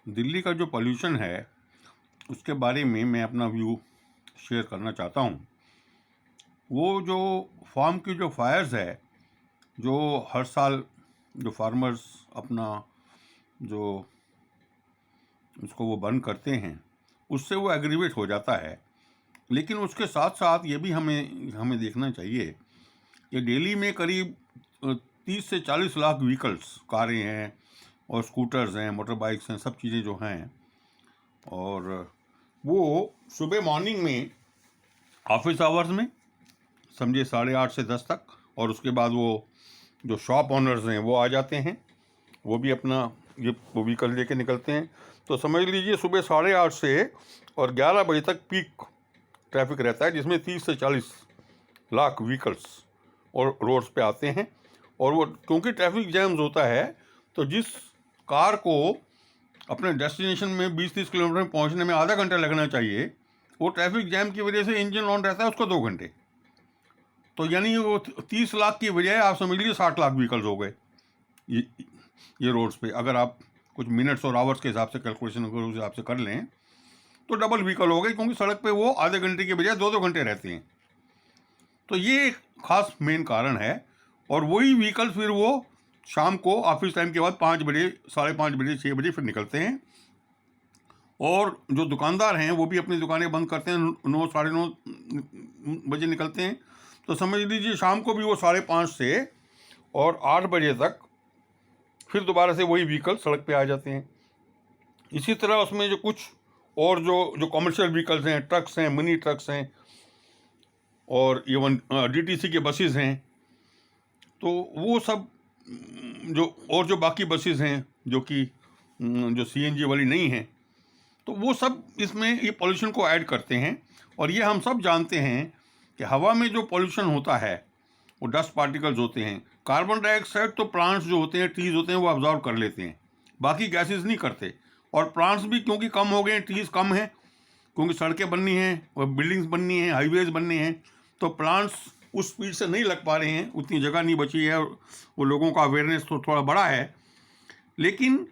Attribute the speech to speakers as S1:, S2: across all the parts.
S1: दिल्ली का जो पॉल्यूशन है उसके बारे में मैं अपना व्यू शेयर करना चाहता हूँ। वो जो फार्म की जो फायर्स है, जो हर साल जो फार्मर्स अपना जो उसको वो बर्न करते हैं, उससे वो एग्रीवेट हो जाता है। लेकिन उसके साथ साथ ये भी हमें देखना चाहिए कि दिल्ली में करीब 30 से 40 लाख व्हीकल्स, कारें हैं और स्कूटर्स हैं, मोटर बाइक्स हैं, सब चीज़ें जो हैं, और वो सुबह मॉर्निंग में ऑफिस आवर्स में समझिए 8:30 से 10 तक, और उसके बाद वो जो शॉप ओनर्स हैं वो आ जाते हैं, वो भी अपना ये वो व्हीकल लेके निकलते हैं। तो समझ लीजिए सुबह 8:30 से और 11 बजे तक पीक ट्रैफिक रहता है, जिसमें 30 से 40 लाख व्हीकल्स और रोड्स पे आते हैं। और वो क्योंकि ट्रैफिक जैम्स होता है, तो जिस कार को अपने डेस्टिनेशन में 20-30 किलोमीटर में पहुंचने में आधा घंटा लगना चाहिए, वो ट्रैफिक जैम की वजह से इंजन ऑन रहता है उसको 2 घंटे। तो यानी वो 30 लाख की बजाय आप समझ लीजिए 60 लाख व्हीकल्स हो गए ये रोड्स पे। अगर आप कुछ मिनट्स और आवर्स के हिसाब से कैलकुलेशन उस हिसाब से कर लें तो डबल व्हीकल हो गए, क्योंकि सड़क पे वो आधे घंटे के बजाय 2-2 घंटे रहते हैं। तो ये एक खास मेन कारण है। और वही व्हीकल फिर वो शाम को ऑफिस टाइम के बाद 5 बजे, 5:30 बजे, 6 बजे फिर निकलते हैं। और जो दुकानदार हैं वो भी अपनी दुकानें बंद करते हैं, 9, 9:30 बजे निकलते हैं। तो समझ लीजिए शाम को भी वो 5:30 से और 8 बजे तक फिर दोबारा से वही व्हीकल सड़क पे आ जाते हैं। इसी तरह उसमें जो कुछ और जो कमर्शियल व्हीकल्स हैं, ट्रक्स हैं, मिनी ट्रक्स हैं, और इवन डीटीसी के बसेस हैं, तो वो सब जो बाकी बसेस हैं जो कि जो सीएनजी वाली नहीं हैं, तो वो सब इसमें ये पॉल्यूशन को ऐड करते हैं। और ये हम सब जानते हैं कि हवा में जो पॉल्यूशन होता है वो डस्ट पार्टिकल्स होते हैं। कार्बन डाइऑक्साइड तो प्लांट्स जो होते हैं, ट्रीज होते हैं, वो अब्जॉर्व कर लेते हैं, बाकी गैसेस नहीं करते। और प्लांट्स भी क्योंकि कम हो गए हैं, ट्रीज कम हैं, क्योंकि सड़कें बननी हैं और बिल्डिंग्स बननी हैं, हाईवेज बनने हैं, तो प्लांट्स उस स्पीड से नहीं लग पा रहे हैं, उतनी जगह नहीं बची है। वो लोगों का अवेयरनेस तो थोड़ा बड़ा है। लेकिन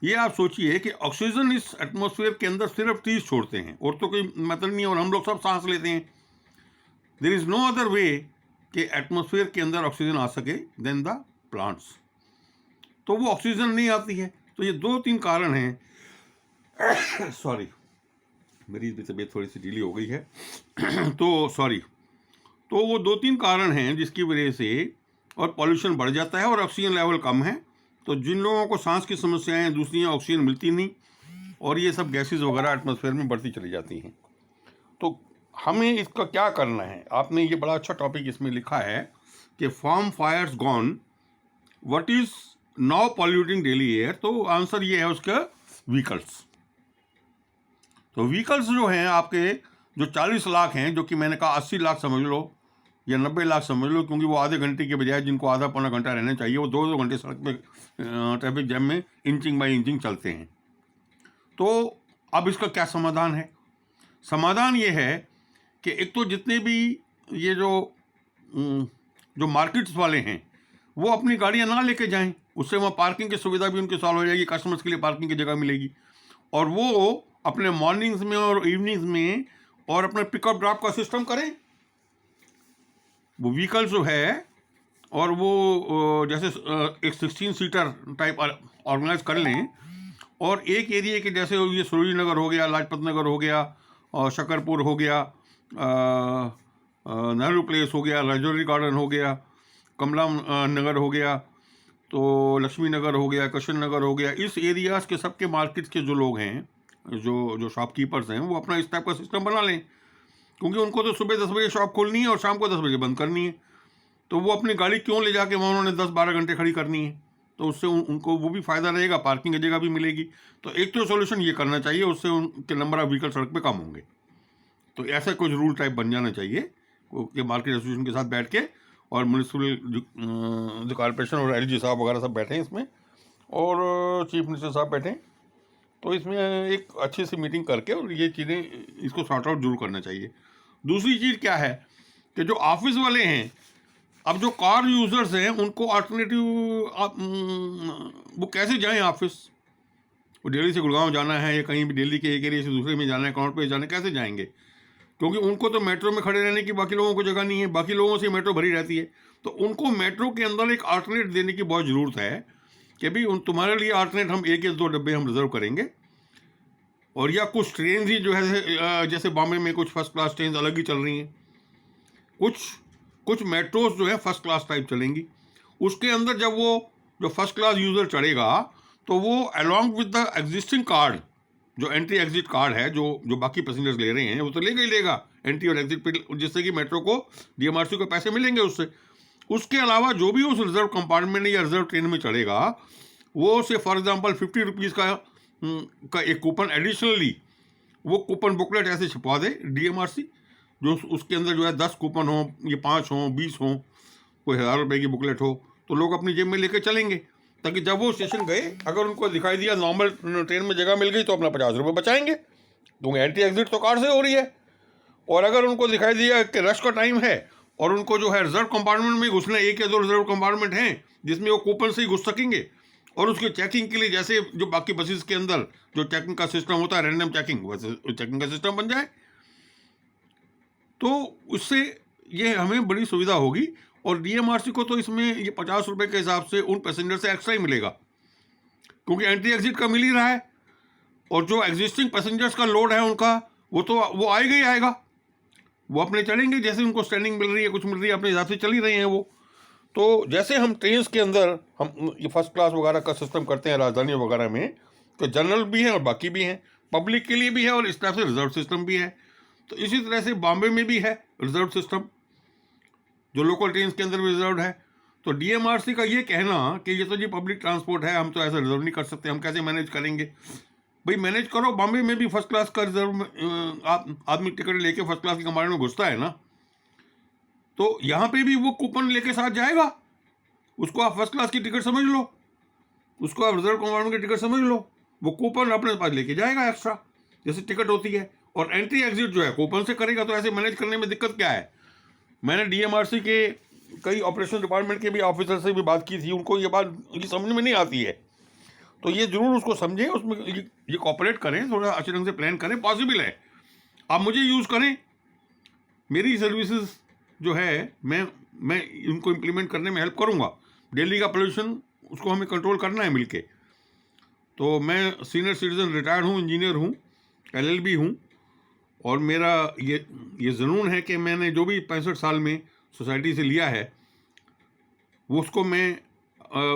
S1: ये आप सोचिए कि ऑक्सीजन इस एटमॉस्फेयर के अंदर सिर्फ ट्रीज छोड़ते हैं, और तो कोई मतलब नहीं है, और हम लोग सब सांस लेते हैं। There is no other way कि एटमॉस्फेयर के अंदर ऑक्सीजन आ सके देन द प्लांट्स। तो वो ऑक्सीजन नहीं आती है। तो ये 2-3 कारण हैं। सॉरी, मेरी भी तबीयत थोड़ी सी ढीली हो गई है। तो सॉरी। तो वो 2-3 कारण हैं जिसकी वजह से और पॉल्यूशन बढ़ जाता है और ऑक्सीजन लेवल कम है। तो जिन लोगों को सांस की समस्याएं हैं, दूसरी ऑक्सीजन मिलती नहीं, और ये सब गैसेस वगैरह एटमॉस्फेयर में बढ़ती चली जाती हैं। तो हमें इसका क्या करना है? आपने ये बड़ा अच्छा टॉपिक इसमें लिखा है कि farm fires gone, what is now polluting daily air. तो आंसर ये है उसका, व्हीकल्स। तो व्हीकल्स जो हैं आपके, जो 40 लाख हैं, जो कि मैंने कहा 80 लाख समझ लो या 90 लाख समझ लो, क्योंकि वो आधे घंटे के बजाय जिनको आधा पौना घंटा रहना चाहिए, वो 2-2 घंटे सड़क पे ट्रैफिक जैम में इंचिंग बाई इंचिंग चलते हैं। तो अब इसका क्या समाधान है? समाधान ये है कि एक तो जितने भी ये जो मार्केट्स वाले हैं वो अपनी गाड़ियां ना लेके जाएं, उससे वहाँ पार्किंग की सुविधा भी उनके सॉल्व हो जाएगी, कस्टमर्स के लिए पार्किंग की जगह मिलेगी। और वो अपने मॉर्निंग्स में और इवनिंग्स में और अपने पिकअप ड्रॉप का सिस्टम करें। वो व्हीकल जो है, और वो जैसे एक 16 सीटर टाइप ऑर्गेनाइज कर लें, और एक एरिया के जैसे ये सरोजिनी नगर हो गया, लाजपत नगर हो गया, और शकरपुर हो गया, नेहरू प्लेस हो गया, राजौरी गार्डन हो गया, कमला नगर हो गया, तो लक्ष्मी नगर हो गया, कृष्ण नगर हो गया। इस एरियाज़ के सबके मार्केट्स के जो लोग हैं, जो शॉपकीपर्स हैं, वो अपना इस टाइप का सिस्टम बना लें, क्योंकि उनको तो सुबह 10 बजे शॉप खोलनी है और शाम को 10 बजे बंद करनी है। तो वो अपनी गाड़ी क्यों ले जाके वहाँ उन्होंने 10-12 घंटे खड़ी करनी है? तो उससे उनको वो भी फ़ायदा रहेगा, पार्किंग की जगह भी मिलेगी। तो एक तो सोल्यूशन ये करना चाहिए, उससे उनके नंबर ऑफ व्हीकल सड़क पे कम होंगे। तो ऐसा कुछ रूल टाइप बन जाना चाहिए कि मार्केट एसोसिएशन के साथ बैठ के, और म्यूनसिपल जो कॉर्पोरेशन और एलजी साहब वगैरह सब बैठें इसमें, और चीफ मिनिस्टर साहब बैठें, तो इसमें एक अच्छी सी मीटिंग करके और ये चीज़ें इसको सॉर्ट आउट जरूर करना चाहिए। दूसरी चीज़ क्या है कि जो ऑफिस वाले हैं, अब जो कार यूज़र्स हैं, उनको अल्टरनेटिव वो कैसे जाएं ऑफिस? वो दिल्ली से गुड़गांव जाना है या कहीं भी दिल्ली के एक एरिया से दूसरे में जाना है, कनॉट प्लेस जाना है, कैसे जाएंगे? क्योंकि उनको तो मेट्रो में खड़े रहने की बाकी लोगों को जगह नहीं है, बाकी लोगों से मेट्रो भरी रहती है। तो उनको मेट्रो के अंदर एक अल्टरनेट देने की बहुत ज़रूरत है कि भाई तुम्हारे लिए अल्टरनेट हम 1 या 2 डब्बे हम रिजर्व करेंगे। और या कुछ ट्रेन ही जो है जैसे बॉम्बे में कुछ फर्स्ट क्लास ट्रेन अलग ही चल रही हैं, कुछ मेट्रोज जो है फर्स्ट क्लास टाइप चलेंगी। उसके अंदर जब वो जो फर्स्ट क्लास यूज़र चढ़ेगा तो वो along with the existing card, जो एंट्री एग्जिट कार्ड है जो बाकी पैसेंजर्स ले रहे हैं, वो तो लेगा ही लेगा एंट्री और एग्जिट पे, जिससे कि मेट्रो को डीएमआरसी को पैसे मिलेंगे उससे। उसके अलावा जो भी उस रिजर्व कंपार्टमेंट या रिजर्व ट्रेन में चढ़ेगा वो से फॉर एग्जांपल 50 रुपीज़ का एक कूपन एडिशनली, वो कूपन बुकलेट ऐसे छपवा दे डीएमआरसी, जो उसके अंदर जो है 10 कूपन हो, ये 5 हो, 20 हो, कोई 1000 रुपये की बुकलेट हो, तो लोग अपनी जेब में लेकर चलेंगे, ताकि जब वो स्टेशन गए अगर उनको दिखाई दिया नॉर्मल ट्रेन में जगह मिल गई तो अपना 50 रुपये बचाएंगे, क्योंकि एंट्री एग्जिट तो कार से हो रही है। और अगर उनको दिखाई दिया कि रश का टाइम है और उनको जो है रिजर्व कंपार्टमेंट में घुसना, 1 या 2 रिजर्व कंपार्टमेंट हैं जिसमें वो कूपन से ही घुस सकेंगे, और उसके चेकिंग के लिए जैसे जो बाकी बसेस के अंदर जो चेकिंग का सिस्टम होता है रैंडम चेकिंग, वैसे चेकिंग का सिस्टम बन जाए, तो उससे ये हमें बड़ी सुविधा होगी। और डीएमआरसी को तो इसमें ये 50 रुपये के हिसाब से उन पैसेंजर से एक्स्ट्रा ही मिलेगा, क्योंकि एंट्री एग्जिट का मिल ही रहा है, और जो एग्जिस्टिंग पैसेंजर्स का लोड है उनका वो आएगा ही आएगा, वो अपने चलेंगे, जैसे उनको स्टैंडिंग मिल रही है, कुछ मिल रही है, अपने हिसाब से चल ही रहे हैं वो। तो जैसे हम ट्रेन के अंदर हम ये फर्स्ट क्लास वगैरह का सिस्टम करते हैं राजधानी वगैरह में, तो जनरल भी है और बाकी भी हैं, पब्लिक के लिए भी है और इस तरह से रिजर्व सिस्टम भी है। तो इसी तरह से बॉम्बे में भी है रिजर्व सिस्टम, जो लोकल ट्रेन के अंदर भी रिजर्व है। तो डीएमआरसी का ये कहना कि ये तो जी पब्लिक ट्रांसपोर्ट है, हम तो ऐसा रिजर्व नहीं कर सकते, हम कैसे मैनेज करेंगे? भाई मैनेज करो, बॉम्बे में भी फर्स्ट क्लास का रिजर्व आदमी टिकट लेके फर्स्ट क्लास के कंपार्टमेंट में घुसता है ना, तो यहाँ पे भी वो कूपन लेके साथ जाएगा, उसको आप फर्स्ट क्लास की टिकट समझ लो, उसको आप रिजर्व कंपार्टमेंट की टिकट समझ लो, वो कूपन अपने पास लेके जाएगा एक्स्ट्रा, जैसे टिकट होती है। और एंट्री एग्जिट जो है कूपन से करेगा, तो ऐसे मैनेज करने में दिक्कत क्या है? मैंने डीएमआरसी के कई ऑपरेशन डिपार्टमेंट के भी ऑफिसर से भी बात की थी, उनको ये बात ये समझ में नहीं आती है, तो ये ज़रूर उसको समझें, उसमें ये कॉपरेट करें, थोड़ा अच्छे ढंग से प्लान करें, पॉसिबल है, आप मुझे यूज़ करें, मेरी सर्विसेज जो है मैं उनको इम्प्लीमेंट करने में हेल्प करूँगा। दिल्ली का पोल्यूशन उसको हमें कंट्रोल करना है मिलके। तो मैं सीनियर सिटीजन रिटायर्ड हूँ, इंजीनियर हूँ, एलएलबी हूँ, और मेरा ये जुनून है कि मैंने जो भी 65 साल में सोसाइटी से लिया है वो उसको मैं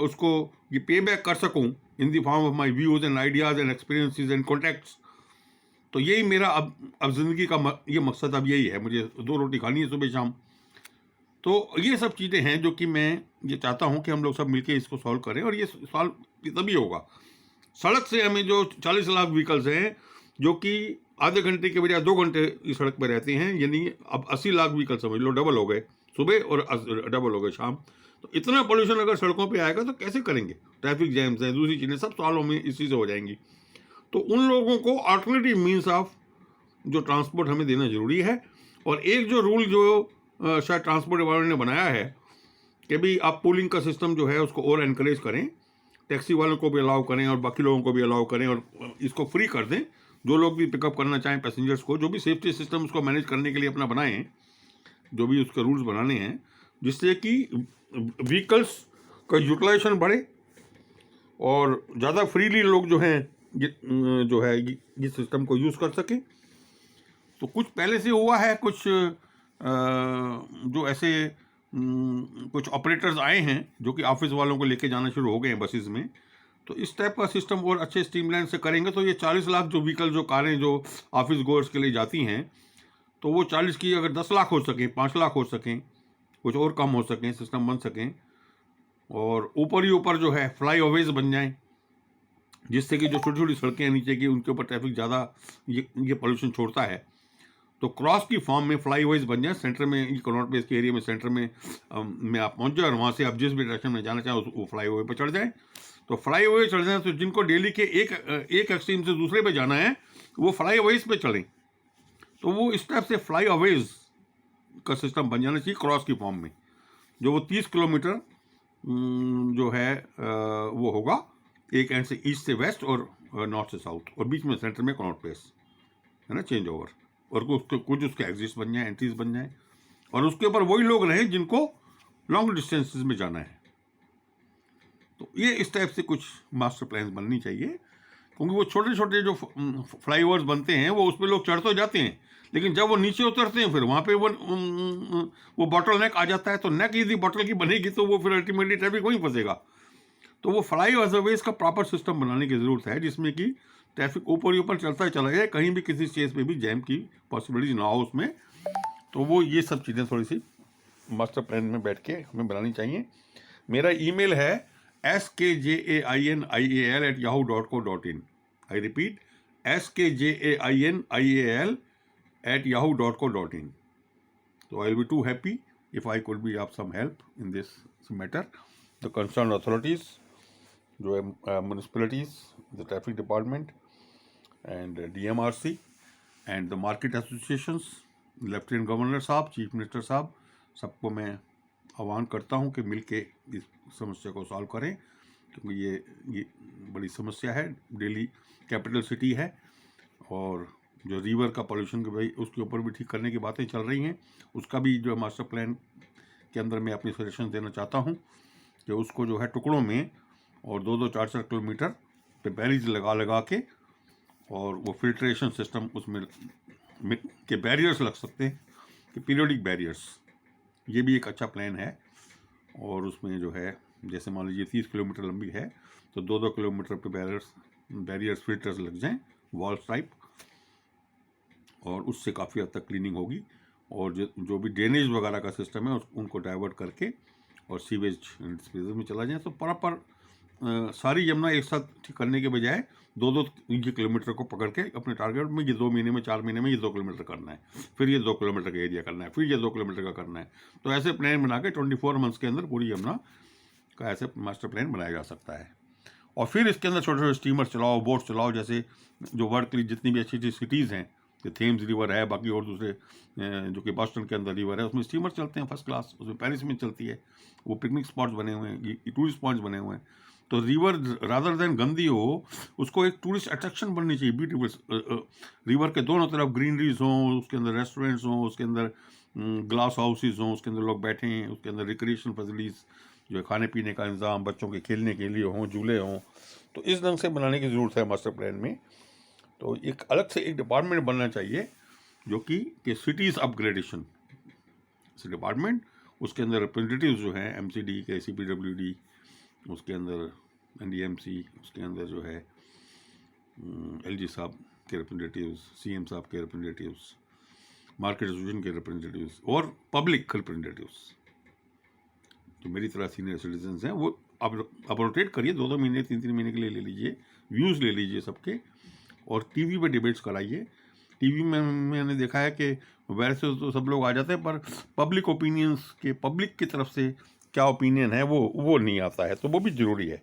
S1: उसको ये पे बैक कर सकूं in the form of my views and ideas and experiences and contacts. तो यही मेरा अब ज़िंदगी का ये मकसद अब यही है, मुझे 2 रोटी खानी है सुबह शाम। तो ये सब चीज़ें हैं जो कि मैं ये चाहता हूँ कि हम लोग सब मिलके इसको सॉल्व करें, और ये सॉल्व तभी होगा। सड़क से हमें जो 40 लाख व्हीकल्स हैं जो कि आधे घंटे के बजाय 2 घंटे इस सड़क पर रहते हैं, यानी अब 80 लाख व्हीकल समझ लो, डबल हो गए सुबह और डबल हो गए शाम। तो इतना पोल्यूशन अगर सड़कों पे आएगा तो कैसे करेंगे? ट्रैफिक जैम्स हैं, दूसरी चीज़ें सब सॉल्व में इसी से हो जाएंगी। तो उन लोगों को अल्टरनेटिव मीन्स ऑफ जो ट्रांसपोर्ट हमें देना ज़रूरी है। और एक जो रूल जो शायद ट्रांसपोर्ट डिपार्टमेंट ने बनाया है कि भाई आप पूलिंग का सिस्टम जो है उसको और एनकरेज करें, टैक्सी वालों को भी अलाउ करें और बाकी लोगों को भी अलाउ करें, और इसको फ्री कर दें, जो लोग भी पिकअप करना चाहें पैसेंजर्स को, जो भी सेफ्टी सिस्टम उसको मैनेज करने के लिए अपना बनाएं, जो भी उसके रूल्स बनाने हैं, जिससे कि व्हीकल्स का यूटिलाइजेशन बढ़े और ज़्यादा फ्रीली लोग जो हैं ये सिस्टम को यूज़ कर सकें। तो कुछ पहले से हुआ है, कुछ जो ऐसे कुछ ऑपरेटर्स आए हैं जो कि ऑफिस वालों को लेके जाना शुरू हो गए हैं बसेस में। तो इस टाइप का सिस्टम और अच्छे स्ट्रीमलाइन से करेंगे तो ये 40 लाख जो व्हीकल जो कारें जो ऑफिस गोअर्स के लिए जाती हैं, तो वो 40 की अगर 10 लाख हो सकें, 5 लाख हो सकें, कुछ और कम हो सकें, सिस्टम बन सकें, और ऊपर ही ऊपर जो है फ्लाई ओवेज बन जाएं, जिससे कि जो छोटी छोटी सड़कें हैं नीचे की उनके ऊपर ट्रैफिक ज़्यादा ये पोल्यूशन छोड़ता है, तो क्रॉस की फॉर्म में फ्लाई ओवेज बन जाए सेंटर में, ये कनॉट प्लेस के एरिया में सेंटर में आप पहुंच जाए और वहाँ से आप जिस भी डायरेक्शन में जाना चाहें वो फ्लाई ओवर पर चढ़ जाए। तो फ्लाई ओवर चढ़ जाए तो जिनको डेली के एक एक्सट्रीम से दूसरे पे जाना है वो फ्लाई ओवेज पे चलें। तो वो इस टाइप से फ्लाई ओवेज का सिस्टम बन जाना चाहिए क्रॉस की फॉर्म में, जो वो 30 किलोमीटर जो है वो होगा एक एंड से ईस्ट से वेस्ट और नॉर्थ से साउथ, और बीच में सेंटर में कनॉट प्लेस है ना, चेंज ओवर, और कुछ उसके एग्जिट्स बन जाए, एंट्रीज बन जाए, और उसके ऊपर वही लोग रहें जिनको लॉन्ग डिस्टेंसेस में जाना है। तो ये इस टाइप से कुछ मास्टर प्लान बननी चाहिए, क्योंकि वो छोटे छोटे जो फ्लाईओवर्स बनते हैं वो उस पर लोग चढ़ तो जाते हैं, लेकिन जब वो नीचे उतरते हैं फिर वहाँ पे वो बॉटल नेक आ जाता है। तो नेक यदि बॉटल की बनेगी तो वो फिर अल्टीमेटली ट्रैफिक वहीं फंसेगा। तो वो फ्लाई ओवरवेज का प्रॉपर सिस्टम बनाने की ज़रूरत है, जिसमें कि ट्रैफिक ऊपर ही ऊपर चलता चला जाए, कहीं भी किसी स्टेज पे भी जैम की पॉसिबिलिटी ना हो उसमें। तो वो ये सब चीज़ें थोड़ी सी मास्टर प्लान में बैठ के हमें बनानी चाहिए। मेरा ईमेल है skajainial@yahoo.co.in। I repeat, skajainial@yahoo.co.in। So I will be too happy if I could be of some help in this matter. The concerned authorities, जो है municipalities, the traffic department, and DMRC, and the market associations, lieutenant governor साहब, chief minister साहब, सबको मैं आह्वान करता हूं कि मिलके इस समस्या को सॉल्व करें, क्योंकि ये बड़ी समस्या है। दिल्ली कैपिटल सिटी है, और जो रिवर का पोल्यूशन के भाई उसके ऊपर भी ठीक करने की बातें चल रही हैं, उसका भी जो मास्टर प्लान के अंदर मैं अपनी सजेशन देना चाहता हूं कि उसको जो है टुकड़ों में और 2-2, 4-4 किलोमीटर पे बैरिज लगा के, और वो फिल्ट्रेशन सिस्टम उसमें के बैरियर्स लग सकते हैं, कि पीरियोडिक बैरियर्स, ये भी एक अच्छा प्लान है। और उसमें जो है जैसे मान लीजिए 30 किलोमीटर लंबी है तो 2-2 किलोमीटर पे बैरियर्स फिल्टर्स लग जाएं, वॉल टाइप, और उससे काफ़ी हद तक क्लीनिंग होगी। और जो भी ड्रेनेज वगैरह का सिस्टम है उनको डाइवर्ट करके और सीवेज डिस्पोजल में चला जाए, तो प्रॉपर सारी यमुना एक साथ ठीक करने के बजाय 2-2 किलोमीटर को पकड़ के अपने टारगेट में ये 2 महीने में 4 महीने में ये 2 किलोमीटर करना है, फिर ये 2 किलोमीटर का एरिया करना है, फिर ये 2 किलोमीटर का करना है। तो ऐसे प्लान बना के 24 मंथ्स के अंदर पूरी यमुना का ऐसे मास्टर प्लान बनाया जा सकता है। और फिर इसके अंदर छोटे छोटे स्टीमर चलाओ, बोट चलाओ, जैसे जो वर्ल्ड की जितनी भी अच्छी अच्छी सिटीज़ हैं, जो थेम्स रिवर है, बाकी और दूसरे जो कि बॉस्टन के अंदर रिवर है, उसमें स्टीमर चलते हैं फर्स्ट क्लास, उसमें पेरिस में चलती है, वो पिकनिक स्पॉट्स बने हुए हैं, टूरिस्ट स्पॉट्स बने हुए हैं। तो रिवर रादर देन गंदी हो, उसको एक टूरिस्ट अट्रैक्शन बननी चाहिए, ब्यूटीफुल। रिवर के दोनों तरफ ग्रीनरीज हों, उसके अंदर रेस्टोरेंट्स हों, उसके अंदर ग्लास हाउसेज हों, उसके अंदर लोग बैठें, उसके अंदर रिक्रिएशन फैसिलिटीज़ जो है खाने पीने का इंतज़ाम, बच्चों के खेलने के लिए हों, झूले हों। तो इस ढंग से बनाने की ज़रूरत है मास्टर प्लान में। तो एक अलग से एक डिपार्टमेंट बनना चाहिए जो कि सिटीज़ अपग्रेडेशन डिपार्टमेंट, उसके अंदर रिप्रेजेंटेटिव जो हैं MCD के, CPWD, उसके अंदर NDMC, उसके अंदर जो है LG साहब के रिप्रेजेंटेटिव्स, CM साहब के रिप्रेजेंटेटिव्स, मार्केट एसोसिएशन के रिप्रेजेंटेटिव्स, और पब्लिक रिप्रेजेंटेटिव्स जो मेरी तरह सीनियर सिटीजन्स हैं। वो अब रोटेट करिए, 2-2 महीने 3-3 महीने के लिए ले लीजिए, व्यूज़ ले लीजिए सबके, और टीवी पे डिबेट्स कराइए। टीवी में मैंने देखा है कि वैसे तो सब लोग आ जाते हैं, पर पब्लिक ओपिनियंस के, पब्लिक की तरफ से क्या ओपिनियन है वो नहीं आता है, तो वो भी ज़रूरी है।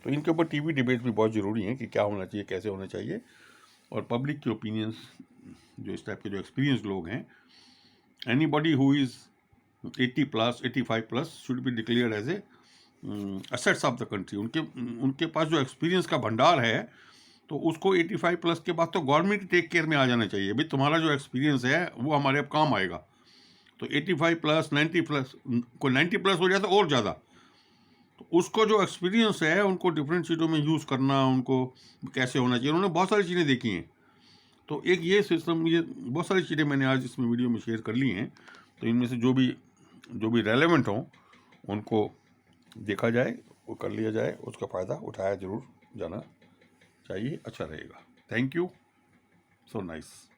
S1: तो इनके ऊपर टीवी डिबेट भी बहुत ज़रूरी हैं कि क्या होना चाहिए, कैसे होना चाहिए, और पब्लिक के ओपिनियंस, जो इस टाइप के जो एक्सपीरियंस लोग हैं, anybody who is 80+, 85+ should be declared as a assets of the country. उनके पास जो एक्सपीरियंस का भंडार है, तो उसको 85+ के बाद तो गवर्नमेंट टेक केयर में आ जाना चाहिए, भाई तुम्हारा जो एक्सपीरियंस है वो हमारे अब काम आएगा। तो 85+, 90+, कोई 90+ हो जाए तो और ज़्यादा, तो उसको जो एक्सपीरियंस है उनको डिफरेंट चीज़ों में यूज़ करना, उनको कैसे होना चाहिए, उन्होंने बहुत सारी चीज़ें देखी हैं। तो एक ये सिस्टम, ये बहुत सारी चीज़ें मैंने आज इसमें वीडियो में शेयर कर ली हैं। तो इनमें से जो भी रेलेवेंट हों उनको देखा जाए, वो कर लिया जाए, उसका फ़ायदा उठाया ज़रूर जाना चाहिए, अच्छा रहेगा। Thank you, so nice.